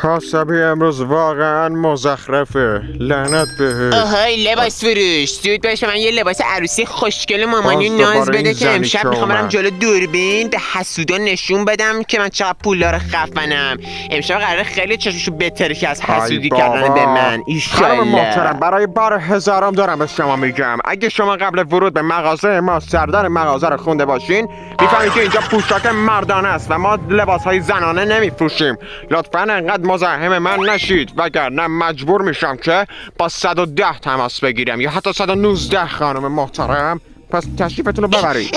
کاسبی امروز واقعا مزخرفه. لعنت بهت. آهای لباس فروش، زود باش من یه لباس عروسی خوشگل مامانی ناز بده که امشب میخوام برم جلو دوربین به حسودا نشون بدم که من چقدر پولدار خفنم. امشب قراره خیلی چشمشو بتره که از حسودی کردن به من. خانم محترم، برای بار هزارم دارم به شما میگم، اگه شما قبل ورود به مغازه ما سردر مغازه رو خونده باشین میفهمید که اینجا پوشاک مردانه است و ما لباسهای زنانه نمیفروشیم. لطفاً انقدر مزاحم من نشید وگرنه مجبور میشم که با 110 تماس بگیرم یا حتی 119. خانم محترم پس تشریفتون رو ببرید.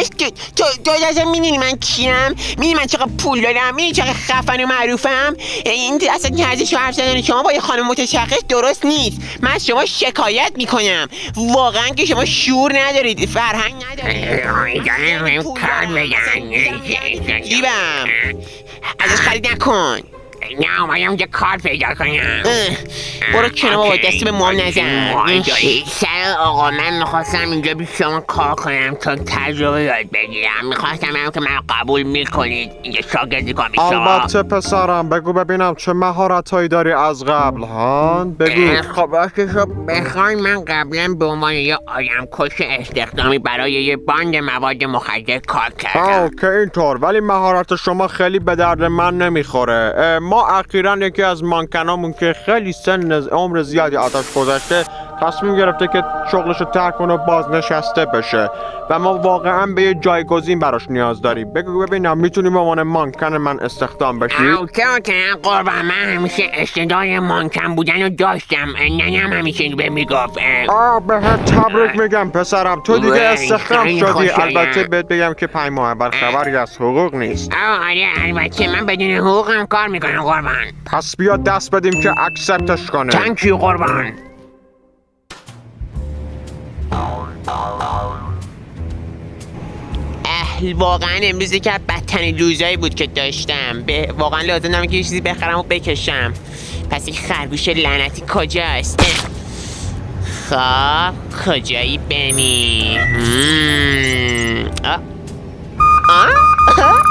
تو اصلا میدونی من کیم؟ میدونی من چقدر پول دارم؟ میدونی چقدر خفن و معروفم؟ این اصلا طرز حرف زدن شما با یه خانم متشخص درست نیست. من از شما شکایت میکنم. واقعا که شما شعور ندارید، فرهنگ ندارید. جیبم ازش خرید نکن. نه اومدم یه کار پیدا کنم. برو کنار بابا، دستی به موام نزن. سر آقا من میخواستم اینجا بی شما کار کنم تا تجربه یاد بگیرم. میخواستم که من قبول میکنید اینجا شاگردی کنم شما. البته پسرم، بگو ببینم چه مهارت‌هایی داری از قبل ها؟ بگو. خب راستشو بخواین من قبلا به عنوان یه آدم کش استخدامی برای یه باند مواد مخدر کار کردم. اوکی اینطور، ولی مهارت شما خیلی به درد من نمیخوره. ما اخیراً یکی از مانکنامون که خیلی سن عمر زیادی آتش گذاشته تصمیم گرفته که شغلشو ترک کنه و بازنشسته بشه و ما واقعاً به یه جایگزین براش نیاز داریم. بگو ببینم میتونی به عنوان مانکن من استخدام بشی؟ اوکی قربان، من همیشه استعداد مانکن بودن رو داشتم. ننم همیشه به میگفت. بهت تبریک میگم پسرم، تو دیگه استخدام شدی. البته بهت بگم که 5 ماه اول خبری از حقوق نیست. آره البته من بدون حقوقم کار میکنم قربان. پس بیا دست بدیم که اکسپتش کنه. تانکیو قربان. واقعا امروز که بدترین روزایی بود که داشتم. واقعا لازم دارم که یه چیزی بخرم و بکشم. پس این خرگوش لعنتی کجاست؟ خب کجایی بنی؟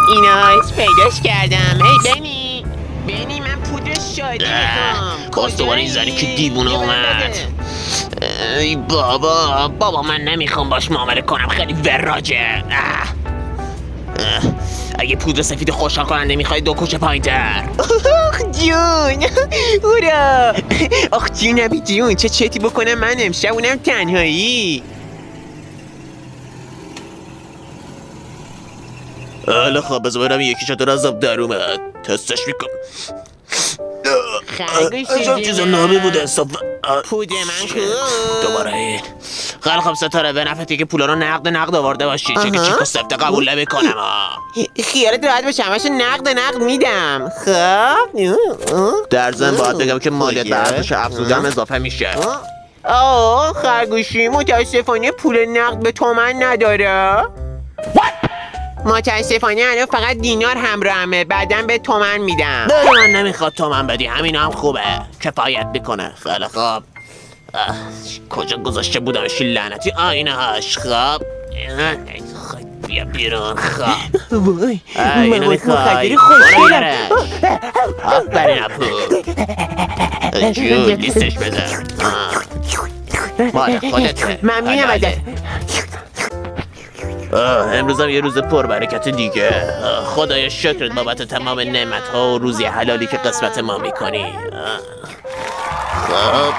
اینایست پیداش کردم. هی بنی من پودر شادی میخوام. باز دوباره این زنی که دیوونه اومد. ای بابا من نمیخوام باش معامله کنم، خیلی وراجه. اگه پودر سفید خوشحال کننده میخوای 2 کوچه پایین‌تر. جون هورا. آخ جونمی جون، چه چتی بکنم من امشب اونم تنهایی. حالا خب بذار برم یکی چطور از آب در اومد تستش میکنم. خرگوش چیزا نابی بود انصاف. پودر من کو دوباره این خیلی خب ستاره به نفتی که پولا رو نقد آورده باشی چه که چیکو سفته قبول نمیکنم. خیالت راحت باشه، همشو نقد میدم. خب در ضمن باید بگم که مالیات به ارزش افزوده اضافه میشه. خرگوشی متاسفانه پول نقد به تومن نداره. متاسفانه الان فقط دینار همراهمه، بعدم به تومن میدم. من نمیخواد تومن بدی، همین هم خوبه، کفایت میکنه. خیلی خوب. کجا گذاشته بودمش لعنتی؟ اینهاش. خب بیا بیرون. خب اینو میخوای خوشگله. آفرین اپو جون لیستش بذار. مال خودته. ممنونم ازت. امروز هم یه روز پربرکت دیگه. خدایا شکرت بابت تمام نعمت ها و روزی حلالی که قسمت ما میکنی. خب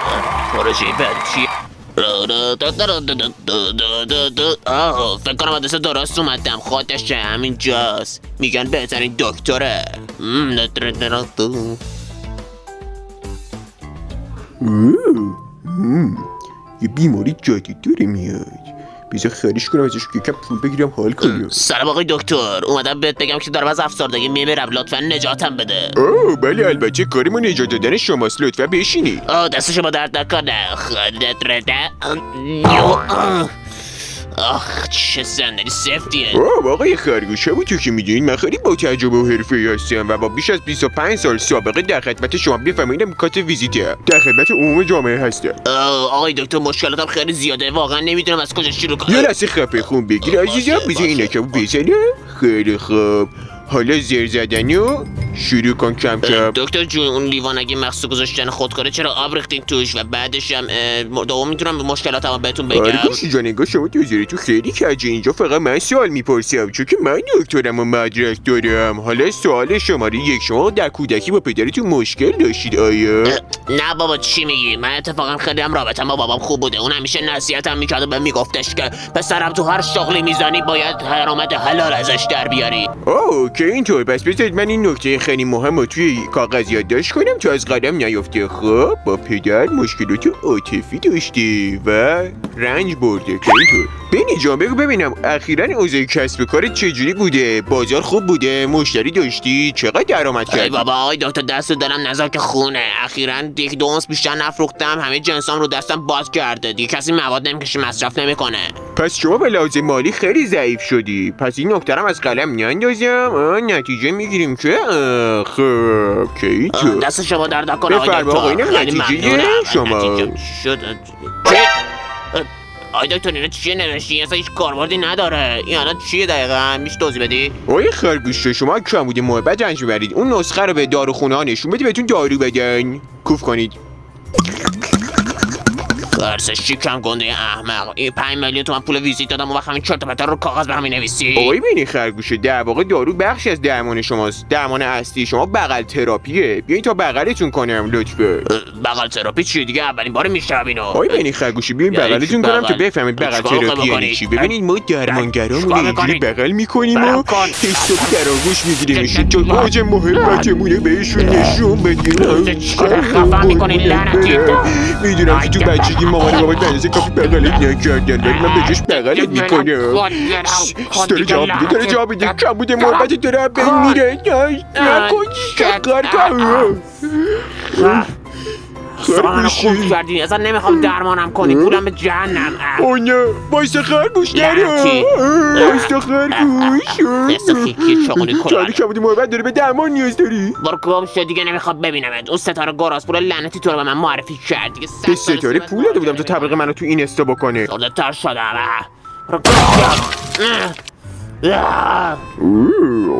پروژه بعد چی؟ فکر کنم آدرس درست اومدم. خودشه همینجاست. میگن بهترین دکتره. یه بیماری جدید داره میاد. بیزا خریش کنم ازش که کم پول بگیرم حال کنم. سلام آقای دکتر، اومدم بهت بگم که دارم از افسردگی میمیرم، لطفا نجاتم بده. بله البته کارمون نجات دادن شماست، لطفا بشینی. دست شما درد نکنه. خودت رده. آخ چه صندلی سفتیه. آقای خرگوش، همونطور که میدونید من خیلی با تجربه و حرفه‌ای هستم و با بیش از 25 سال سابقه در خدمت شما بفرمایید کارت ویزیته در خدمت عموم جامعه هستم. آقای دکتر مشکلاتم خیلی زیاده، واقعا نمیدونم از کجا شروع کنم. یه لحظه خفه خون بگیر عزیزم، بذار اینکه بزنم. خیلی خوب، حالا زر زدنو شروع کن کم کم. دکتر جون اون لیوان اگه مخصوص گذاشتن خودکاره چرا آب ریختین توش و بعدش هم دوم میتونم مشکلاتمو بهتون بگم. آره گوشی جان انگار شما تو خیلی کجی. اینجا فقط من سوال میپرسم چون که من دکترم و مدرک دارم. حالا سوال شماره 1 شما در کودکی با پدرتون مشکل داشتید آیا؟ نه بابا چی میگی؟ من اتفاقا خیلی هم رابطم با بابام خوب بوده. اون همیشه نصیحتم میکرد و بهم میگفتش که پسرم تو هر شغلی میزنی باید درآمد حلال ازش در بیاری. اوه که اینطور. پس بذارید من این نکته خیلی مهم رو توی کاغذ یادداشت کنم تا از قلم نیفته. خب با پدر مشکلات عاطفی داشته و رنج برده که اینطور. بنی جان بگو ببینم اخیراً اوضاع کسب کارت چجوری بوده؟ بازار خوب بوده؟ مشتری داشتی؟ چقدر درآمد کردی؟ ای بابا آقای دکتر دست دارم نزار که خونه. اخیراً یک دو اونس بیشتر نفروختم. همه جنسام رو دستم باز کرده. دیگه کسی مواد نمیکشه مصرف نمیکنه. پس شما به لحاظ مالی خیلی ضعیف شدی. پس این نکته رو از قلم نیاندازم. نتیجه میگیریم که خب که اینطور. دست شما درد نکنه آقای بفرما آقا، دکتر. اینم خیلی نتیجه ممنونم. شما. نتیجه شد. آقای دکتر اینا چیه نوشتی؟ اصلا هیچ کاربردی نداره. این الان چیه دقیقاً؟ میشه توضیح بدی؟ آقای خرگوش شما کم بوده محبت رنج ببرید. اون نسخه رو به داروخونه ها نشون بدید بهتون دارو بدن. کوف کنید. خرسش شکم گنده احمق. این 5 میلیون تومن پول ویزیت دادم اون وقت همین چرت و پرتا رو کاغذ برام مینویسی. آقای بینی خرگوشه در واقع دارو بخشی از درمان شماست. درمان اصلی شما بغل تراپیه. بیاین تا بغلتون کنم لطفا. بغل تراپی چیه دیگه؟ اولین بار میشنوم اینو. آقای بینی خرگوشه بیاین یعنی بغلتون چی کنم بغل؟ تا بفهمید بغل چیکار تراپی یعنی می‌کنی؟ چی. ببینید ما درمانگرامون چیکار اینجوری می‌کنی؟ بغل میکنیم و کن. حسابی در آغوش میگیریمشون تا اوج محبتمونه بهشون نشون بدیم. چقدر خفن می‌کنی لعنتی. میدونم که تو بچگی مامان و بابات بندازه کافی بغلت نکردن ولی من به جاش بغلت میکنم. داره جواب میده داره جواب میده. کم بوده محبت داره بین میره. نکن چکار کنم. سرمانو خوب کردی. اصلا نمیخوام درمانم کنی. پولم به جهنم. او نه بایسته خرگوش نره. بایسته خرگوش. دست خیکی چاقونی چالی کلانه. کم بوده محبت داره به درمان نیاز داری. برو گم شد دیگه نمیخواد ببینمت. اون ستاره گراز پول لعنتی تو رو به من معرفی کرد دیگه. به ستاره پول داده بودم تا تبلیغ منو تو این استا بکنه. زرده تر شدم. برو گم شد.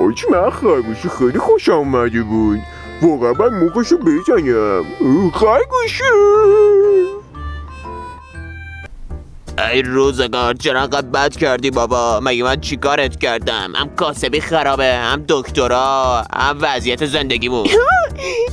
آجی من خرگوشی خیلی خوشم اومده بود. واقعا باید موقعشو بزنم. خرگوشی ای روزگار چرا انقدر بد کردی بابا؟ مگه من چیکارت کردم؟ هم کاسبی خرابه، هم دکترا، هم وضعیت زندگیمون.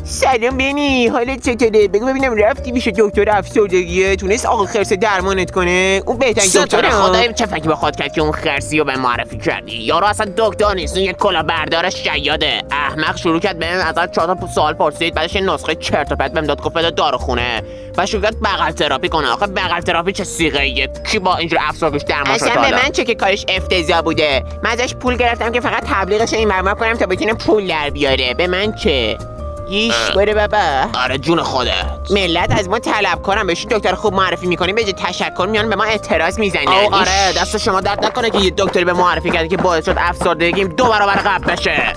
سلام بنی، حالت چطوره؟ بگو ببینم رفتی میشه دکتر افسردگیه؟ تونست آقا خرس درمانت کنه؟ اون بهترین ستاره دکتره. خدایم چه فکری به خود کرد که اون خرسی رو به معرفی کردی؟ یارو اصلا دکتر نیست، اون یه کلاهبردار شیاده. احمق شروع کرد بهم از 4 تا سوال پرسید، بعدش یه نسخه چرت و پرت بهم داد گفت بده داروخونه. و شروع کرد بغل تراپی کنه. آخه بغل تراپی چه صیغه‌ایه؟ کی با اینجور افسردگیش درمان شده؟ اصلا به من چه که کارش افتضاح بوده. من ازش پول گرفتم که فقط تبلیغش این مرمر کنم تا بتونه پول در بیاره. به من چه؟ ایش بره بابا. آره جون خودت. ملت از ما طلب کنم بهش دکتر خوب معرفی میکنیم به جای تشکر میان به ما اعتراض میزنن. آره دست شما درد نکنه که یه دکتری به معرفی کرده که باعث شد افسردگیم 2 برابر قبل بشه.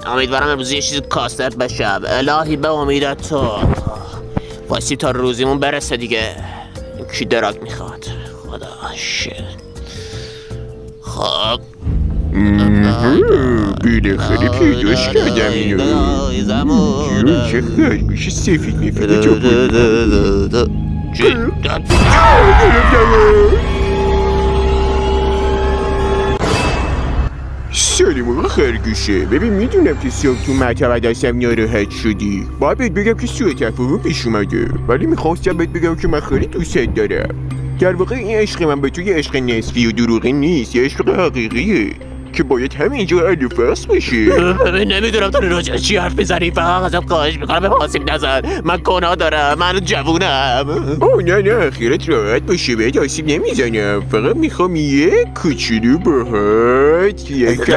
امیدوارم امروز یه چیزی کاسب بشم. الهی به امید تو. واسه تا روزیمون برسه دیگه. کی دراگ میخواد؟ خدا خب بیله خیلی پیداش کردم اینو. جون چه خرگوش سفید میفیده تو بود. سلام خرگوشه. ببین میدونم که صبح تو مطب دستم ناراحت شدی. باید بهت بگم که سوء تفاهم پیش اومده ولی میخواستم بهت بگم که من خیلی دوستت دارم. در واقع این عشق من به تو یه عشق نصفی و دروغی نیست، یه عشق حقیقیه که باید همینجا حل و فصل بشه. نمیدونم تو راجع چی حرف بزنی. فقط ازت خواهش میکنم به آسیب نزن. من گناه دارم. من جوونم. اوه نه خیرت راحت باشه بهت آسیب نمیزنم. فقط میخوام یه کوچولو باهات یکم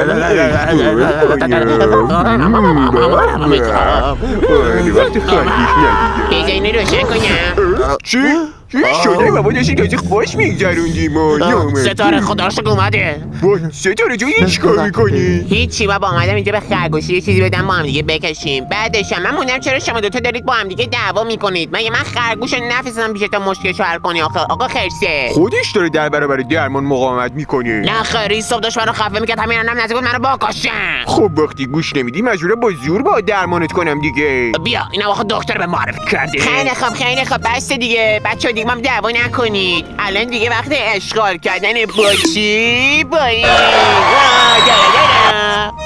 وقت خواهیش ندیدم. بذار اینو روشن کنم. چی؟ چی شده بابا داشتی تازه خوش میگذروندیم ستاره خدا رو شکر اومده. وای ستاره جو این چیکار میکنی؟ هیچی بابا اومدم اینجا به خرگوشی یه چیزی بدم با هم دیگه بکشیم. بعدش من موندم چرا شما دوتا دارید با هم دیگه دعوا میکنید؟ مگه من خرگوش نفرستادم پیش تا مشکلشو حل کنی آقا خرسه؟ خودش داره در برابر درمان مقاومت میکنه. نه خیری صبح داشت منو خفه میکرد، همین الانم نزدیک بود منو بکشن. خب وقتی گوش نمیدی مجبوره با زور با درمانت کنم دیگه. بیا این آقا دکتر به معرفی کرده. خیلی خوب بس دیگه بچه‌ها دیگه هم دعوا نکنید. الان دیگه وقت اشغال کردن با چی؟ با این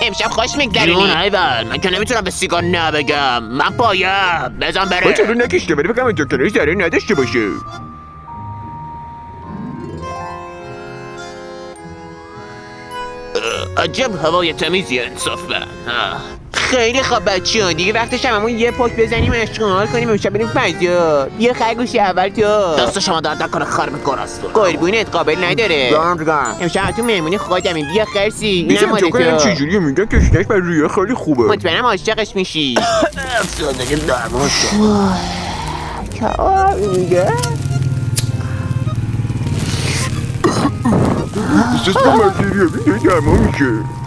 امشب خوش جون میگذرونی. ایول من که نمیتونم به سیگار نبگم، من پایم بزن بره. بچه رو نکشته بره بگم اینجا کنارش ضرر نداشته باشه. عجب هوای تمیزی انصافا. خیلی خوب بچه‌ها دیگه وقتش هممون یه پک بزنیم اشغال کنیم امشب بریم فضا. یه خرگوشی اول تو دست شما درد نکنه خرم گراستون. قربونت قابل نداره. دارم امشب تو مهمونی خودمیم. بیا خرسی اینم بیشتر مال جو کنم تو. چجوریه میگن کشنش بر ریه خیلی خوبه. مطمئنم عاشقش میشی. افسردگی درمان شد. احساس با مزیریه بیده درمان میشه.